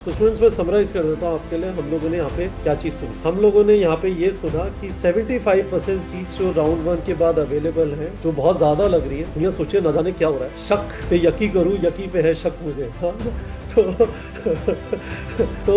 तो स्टूडेंट्स मैं समराइज कर देता हूँ आपके लिए। हम लोगों ने यहाँ पे क्या चीज सुनी। हम लोगों ने यहाँ पे ये सुना कि 75% सीट्स जो राउंड वन के बाद अवेलेबल हैं, जो बहुत ज्यादा लग रही है। दुनिया सोचिए ना जाने क्या हो रहा है। शक पे यकी करूँ, यकी पे है शक मुझे। हाँ? तो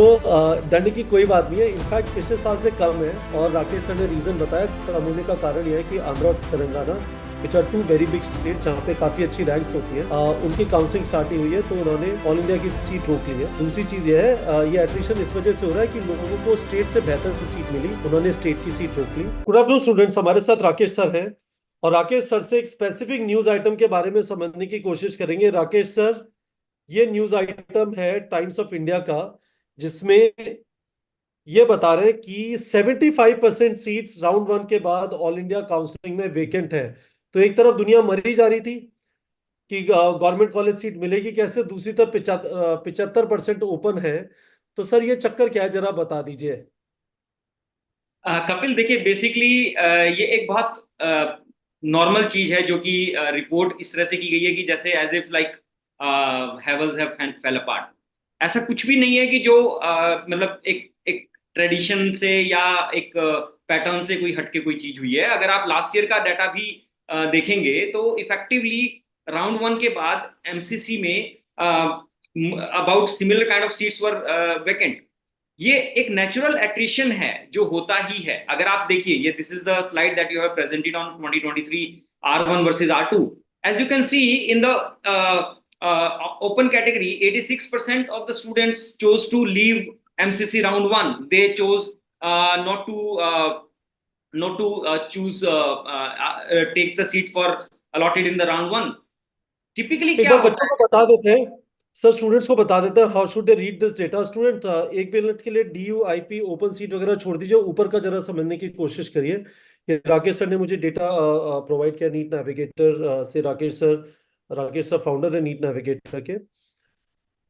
डरने की कोई बात नहीं है। इनफैक्ट पिछले साल से कम है। और राकेश सर ने रीजन बताया, कम होने का कारण यह है कि आंध्र और Telangana which are two very big state जहाँ पे काफी अच्छी रैंक्स होती है, उनकी काउंसलिंग स्टार्ट ही हुई है, तो उन्होंने ऑल इंडिया की सीट रोक ली है। दूसरी चीज ये है, ये एट्रिशन इस वजह से हो रहा है कि लोगों को स्टेट से बेहतर सीट मिली, उन्होंने स्टेट की सीट रोक ली। गुड आफ्टरनून स्टूडेंट्स, हमारे साथ राकेश सर हैं और राकेश सर से एक स्पेसिफिक न्यूज आइटम के बारे में समझने की कोशिश करेंगे। राकेश सर, ये न्यूज आइटम है टाइम्स ऑफ इंडिया का, जिसमें ये बता रहे हैं कि 75% सीट्स राउंड वन के बाद ऑल इंडिया काउंसलिंग में वेकेंट है। तो एक तरफ दुनिया मरी जा रही थी कि गवर्नमेंट कॉलेज सीट मिलेगी कैसे, दूसरी तरफ 75% ओपन है। तो सर ये चक्कर क्या है, जरा बता दीजिए। कपिल देखिए बेसिकली ये एक बहुत नॉर्मल चीज है जो कि रिपोर्ट इस तरह से की गई है कि जैसे as if like heavens have fell apart. ऐसा कुछ भी नहीं है कि जो मतलब एक एक ट्रेडिशन से या एक पैटर्न से कोई हटके कोई चीज हुई है। अगर आप लास्ट ईयर का डाटा भी देखेंगे तो इफेक्टिवली राउंड वन के बाद एमसीसी में about similar kind of seats were vacant. ये एक नेचुरल एट्रिशन है जो होता ही है। अगर आप देखिए ये this is the slide that you have presented on 2023 R1 versus R2। As you can see in the open category 86% of the students chose to leave MCC round 1. They chose not to choose take the seat for allotted in the round 1. Typically एक क्या बार होता बच्चों को है। बता देते हैं, sir students को बता देते हैं how should they read this data. Student एक मिनट के लिए DUIP ओपन सीट वगैरह छोड़ दीजिए, ऊपर का जरा समझने की कोशिश करिए। ये राकेश सर ने मुझे डेटा प्रोवाइड किया नीट नेविगेटर से। राकेश सर फाउंडर है नीट नेविगेटर के।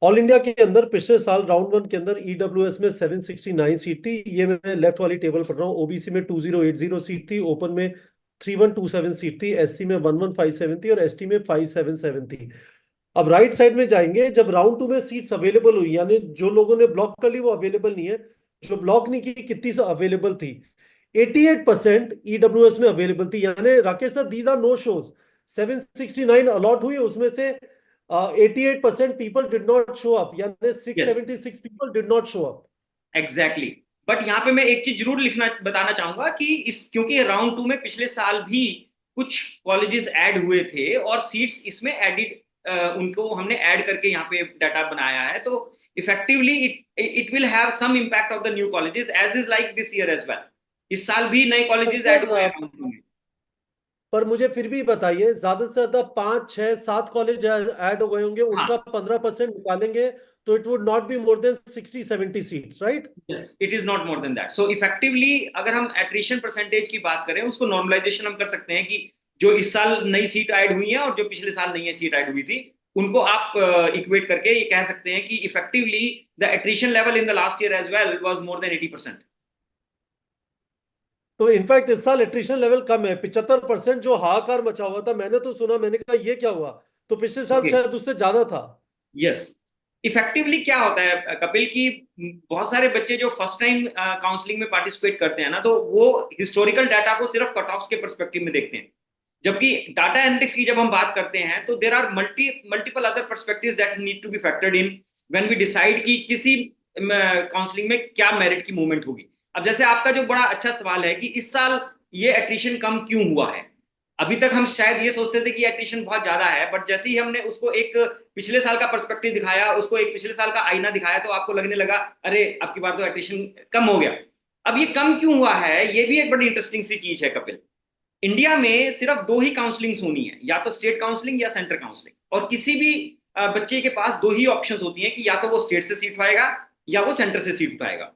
ऑल इंडिया के अंदर पिछले साल राउंड वन के अंदर EWS में 769 सीट थी। ये मैं लेफ्ट वाली टेबल पढ़ रहा हूँ। ओबीसी में 2080 सीट थी, ओपन में 3127 सीट थी, SC में 1157 थी और ST में 577 थी। अब राइट साइड में जाएंगे, जब राउंड टू में सीट्स अवेलेबल हुई, यानी जो लोगों ने ब्लॉक कर ली वो अवेलेबल नहीं है, जो ब्लॉक नहीं की कितनी से अवेलेबल थी। 88% EWS में अवेलेबल थी। यानी Rakesh sir, these are no shows. 769 allot हुई, उसमें से 88% people did not show up, यानी yes 676 people did not show up. Exactly exactly. But यहाँ पे मैं एक चीज जरूर लिखना बताना चाहूंगा कि इस क्योंकि राउंड टू में पिछले साल भी कुछ कॉलेजेस ऐड हुए थे और सीट्स इसमें एडिड उनको हमने ऐड करके यहाँ पे डाटा बनाया है। तो effectively it it will have some impact of the new colleges as is like this year as well. इस साल भी नए पर कॉलेजेस ऐड सर, हुए हैं राउंड टू में। पर मुझे फिर भी बताइए, ज्यादा से ज्यादा 5 6 7 कॉलेज ऐड हो गए होंगे, उनका हाँ 15% निकालेंगे तो it would not be more than 60 70 seats, right? Yes it is not more than that. So effectively अगर हम एट्रिशन परसेंटेज की बात करें उसको नॉर्मलाइजेशन हम कर सकते हैं कि जो इस साल नई सीट ऐड हुई है और जो पिछले साल नई सीट ऐड हुई थी उनको आप इक्वेट करके ये कह सकते हैं कि effectively the attrition level in the last year as well was more than 80%। तो इनफैक्ट इस साल एट्रिशन लेवल कम है। 75% जो हाहाकार मचा हुआ था, मैंने तो सुना, मैंने कहा ये क्या हुआ। तो पिछले साल ओके शायद उससे ज्यादा था। यस इफेक्टिवली क्या होता है कपिल की बहुत सारे बच्चे जो फर्स्ट टाइम काउंसलिंग में पार्टिसिपेट करते हैं ना तो वो हिस्टोरिकल डाटा को सिर्फ कट ऑफ के परस्पेक्टिव में देखते हैं। जबकि डाटा एनालिटिक्स की जब हम बात करते हैं तो there are multiple other perspectives that need to be factored in when we decide कि किसी काउंसलिंग में क्या मेरिट की मूवमेंट होगी। अब जैसे आपका जो बड़ा अच्छा सवाल है कि इस साल ये एट्रिशन कम क्यों हुआ है। अभी तक हम शायद ये सोचते थे कि एट्रिशन बहुत ज्यादा है बट जैसे ही हमने उसको एक पिछले साल का पर्सपेक्टिव दिखाया उसको एक पिछले साल का आईना दिखाया तो आपको लगने लगा अरे अब की बार तो एट्रिशन कम हो गया। अब ये कम क्यों हुआ है ये भी एक बड़ी इंटरेस्टिंग सी चीज है कपिल। इंडिया में सिर्फ दो ही काउंसलिंग होनी है या तो स्टेट काउंसलिंग या सेंट्रल काउंसलिंग और किसी भी बच्चे के पास दो ही ऑप्शंस होती हैं कि या तो वो स्टेट से सीट पाएगा या वो सेंटर से सीट पाएगा।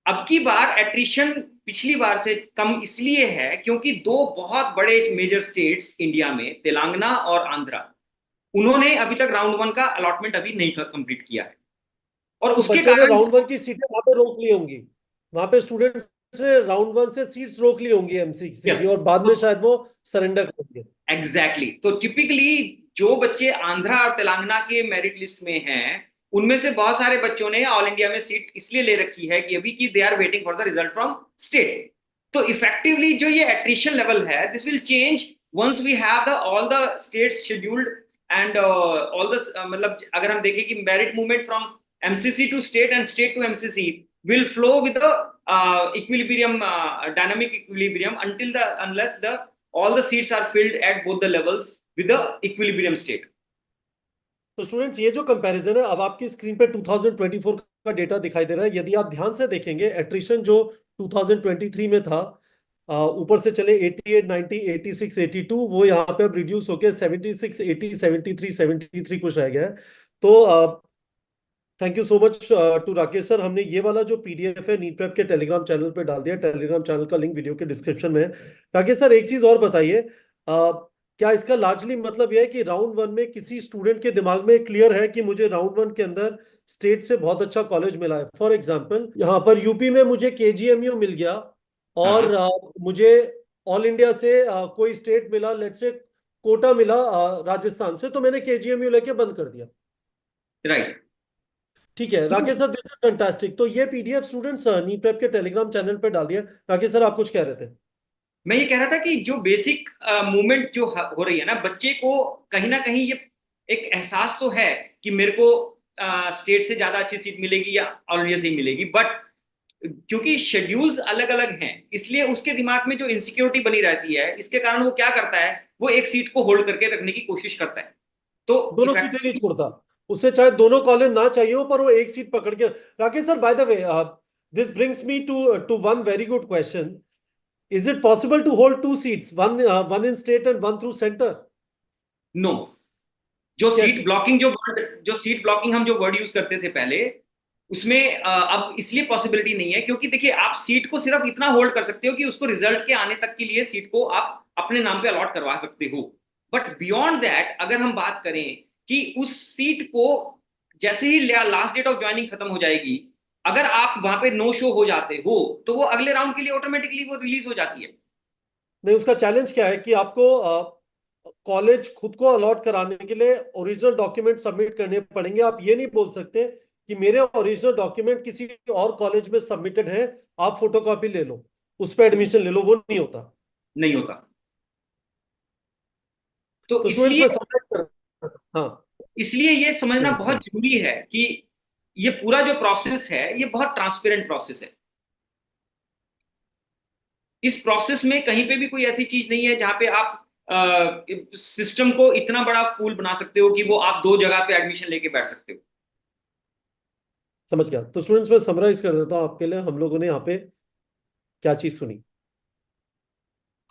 अब की बार एट्रिशन पिछली बार से कम इसलिए है क्योंकि दो बहुत बड़े मेजर स्टेट्स इंडिया में तेलंगाना और आंध्रा उन्होंने अभी तक राउंड वन का अलॉटमेंट अभी नहीं कंप्लीट किया है और तो उसके बच्चों ने कारण राउंड वन की सीटें वहां पे रोक ली होंगी। वहां पे स्टूडेंट्स ने राउंड वन से सीट्स रोक ली होंगी MCC की, यस और बाद में शायद वो सरेंडर करेंगे। एग्जैक्टली तो टिपिकली जो बच्चे आंध्रा और तेलंगाना के मेरिट लिस्ट में हैं उनमें से बहुत सारे बच्चों ने ऑल इंडिया में सीट इसलिए ले रखी है कि अभी की they are waiting for the result from state. तो इफेक्टिवली जो ये एट्रिशन लेवल है, this will change once we have the all the states scheduled and all the, मतलब अगर हम देखें कि merit movement from MCC to state and state to MCC will flow with the equilibrium, dynamic equilibrium until the unless the all the seats are filled at both the levels with the equilibrium state. तो students ये जो comparison है, अब आपकी screen पे 2024 का data दिखाई दे रहा है। यदि आप ध्यान से देखेंगे, एट्रिशन जो 2023 में था, ऊपर से चले 88, 90, 86, 82, वो यहाँ पे अब रिड्यूस होके 76, 80, 73, 73 कुछ रह गया है। तो thank you so much to Rakesh sir. हमने ये वाला जो पीडीएफ है नीट प्रेप के टेलीग्राम चैनल पे डाल दिया। टेलीग्राम चैनल का लिंक वीडियो के डिस्क्रिप्शन में है। राकेश सर, एक चीज और बताइए, क्या इसका लार्जली मतलब यह है कि राउंड वन में किसी स्टूडेंट के दिमाग में क्लियर है कि मुझे राउंड वन के अंदर स्टेट से बहुत अच्छा कॉलेज मिला है? फॉर एग्जाम्पल यहाँ पर यूपी में मुझे केजीएमयू मिल गया, और हाँ, मुझे ऑल इंडिया से कोई स्टेट मिला, लेट्स से कोटा मिला राजस्थान से, तो मैंने केजीएमयू लेके बंद कर दिया। राइट। ठीक है Rakesh sir, this is fantastic. तो ये पीडीएफ स्टूडेंट्स नीट प्रेप के टेलीग्राम चैनल पे डाल दिया। राकेश सर, आप कुछ कह रहे थे? मैं ये कह रहा था कि जो बेसिक मूवमेंट जो हो रही है ना, बच्चे को कहीं ना कहीं ये एक एहसास तो है कि मेरे को स्टेट से ज्यादा अच्छी सीट मिलेगी या ऑल इंडिया से ही मिलेगी, बट क्योंकि शेड्यूल्स अलग अलग हैं, इसलिए उसके दिमाग में जो इनसिक्योरिटी बनी रहती है, इसके कारण वो क्या करता है, वो एक सीट को होल्ड करके रखने की कोशिश करता है। तो दोनों सीटें नहीं इफेक्टिवली छोड़ता। उसे चाहे दोनों कॉलेज ना चाहिए हो, पर वो एक सीट पकड़ के। Rakesh sir, by the way, this brings me to one very good question. Is it possible to hold two seats, one in state and one through centre? No, जो सीट कैसे? ब्लॉकिंग जो सीट ब्लॉकिंग हम जो word use करते थे पहले, उसमें अब इसलिए पॉसिबिलिटी नहीं है क्योंकि देखिए, आप सीट को सिर्फ इतना होल्ड कर सकते हो कि उसको रिजल्ट के आने तक के लिए सीट को आप अपने नाम पे अलॉट करवा सकते हो। बट बियॉन्ड दैट अगर हम बात करें कि उस सीट को जैसे ही लास्ट डेट ऑफ ज्वाइनिंग खत्म हो जाएगी, अगर आप वहां पे नो शो हो जाते हो, तो वो अगले राउंड के लिए ऑटोमेटिकली वो रिलीज हो जाती है। नहीं, उसका चैलेंज क्या है कि आपको कॉलेज खुद को अलॉट कराने के लिए ओरिजिनल डॉक्यूमेंट सबमिट करने पड़ेंगे। आप ये नहीं बोल सकते कि मेरे ओरिजिनल डॉक्यूमेंट किसी और कॉलेज में सबमिटेड है, आप फोटोकॉपी ले लो, उस पर एडमिशन ले लो। वो नहीं होता। नहीं होता। तो तो स्टूडेंट्स इसलिए में समझ, हाँ, इसलिए ये समझना यस बहुत सर। जरूरी है कि ये पूरा जो प्रोसेस है, ये बहुत ट्रांसपेरेंट प्रोसेस है। इस प्रोसेस में कहीं पे भी कोई ऐसी चीज नहीं है जहां पे आप सिस्टम को इतना बड़ा फूल बना सकते हो कि वो आप दो जगह पे एडमिशन लेके बैठ सकते हो। समझ गया। तो स्टूडेंट्स में समराइज कर देता हूँ आपके लिए। हम लोगों ने यहाँ पे क्या चीज सुनी?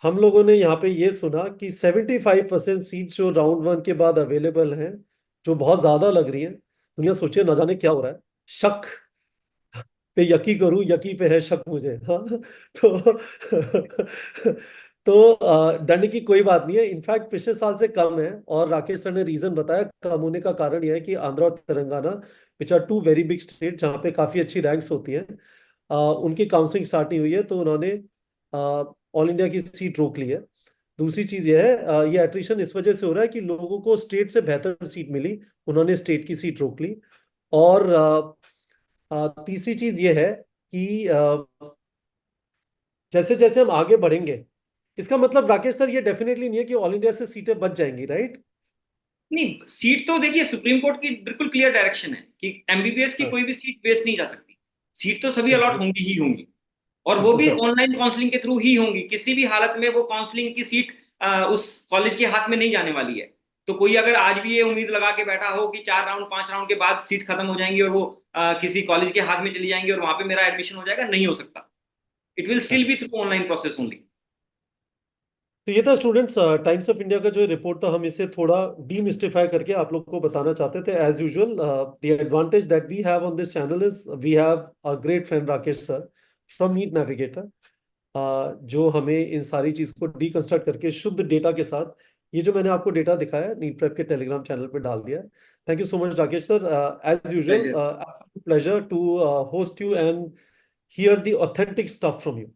हम लोगों ने यहाँ पे ये सुना कि 75% सीट्स जो राउंड वन के बाद अवेलेबल हैं, जो बहुत ज्यादा लग रही हैं। दुनिया सोचिए ना जाने क्या हो रहा है। शक पे यकी करूं, यकी पे है शक मुझे, हाँ। तो तो डरने की कोई बात नहीं है। इनफैक्ट पिछले साल से कम है, और राकेश सर ने रीजन बताया। कम होने का कारण यह है कि आंध्र और Telangana, which are two very big state जहाँ पे काफी अच्छी रैंक्स होती हैं, उनकी काउंसलिंग स्टार्ट नहीं हुई है, तो उन्होंने ऑल इंडिया की सीट रोक ली है। दूसरी चीज ये है, ये एट्रिशन इस वजह से हो रहा है कि लोगों को स्टेट से बेहतर सीट मिली, उन्होंने स्टेट की सीट रोक ली। और तीसरी चीज ये है कि जैसे जैसे हम आगे बढ़ेंगे, इसका मतलब राकेश सर ये डेफिनेटली नहीं है कि ऑल इंडिया से सीटें बच जाएंगी, राइट? नहीं, सीट तो देखिए सुप्रीम कोर्ट की बिल्कुल क्लियर डायरेक्शन है कि एमबीबीएस की हाँ, कोई भी सीट वेस्ट नहीं जा सकती। सीट तो सभी अलॉट ओके, होंगी ही होंगी, और ठीक वो तो भी सब। ऑनलाइन काउंसलिंग के थ्रू ही होंगी। किसी भी हालत में वो काउंसलिंग की सीट उस कॉलेज के हाथ में नहीं जाने वाली है। तो कोई अगर आज भी ये उम्मीद लगा के बैठा हो कि 4 राउंड 5 राउंड के बाद सीट खत्म हो जाएंगी और वो किसी कॉलेज के हाथ में चली जाएंगी और वहां पे मेरा एडमिशन हो जाएगा, नहीं हो सकता। इट विल अच्छा, still be through online process only. तो ये था स्टूडेंट्स टाइम्स ऑफ इंडिया का जो रिपोर्ट था। हम इसे थोड़ा डीमिस्टिफाई करके आप लोग को बताना चाहते थे। As usual, the advantage that we have on this channel is we have a great friend Rakesh sir from NEET Navigator, जो हमें इन सारी चीज को डीकंस्ट्रक्ट करके शुद्ध डेटा के साथ, ये जो मैंने आपको डेटा दिखाया नीट प्रेप के टेलीग्राम चैनल पे डाल दिया। Thank you so much Rakesh sir. As usual, pleasure. Pleasure to host you and hear the authentic stuff from you.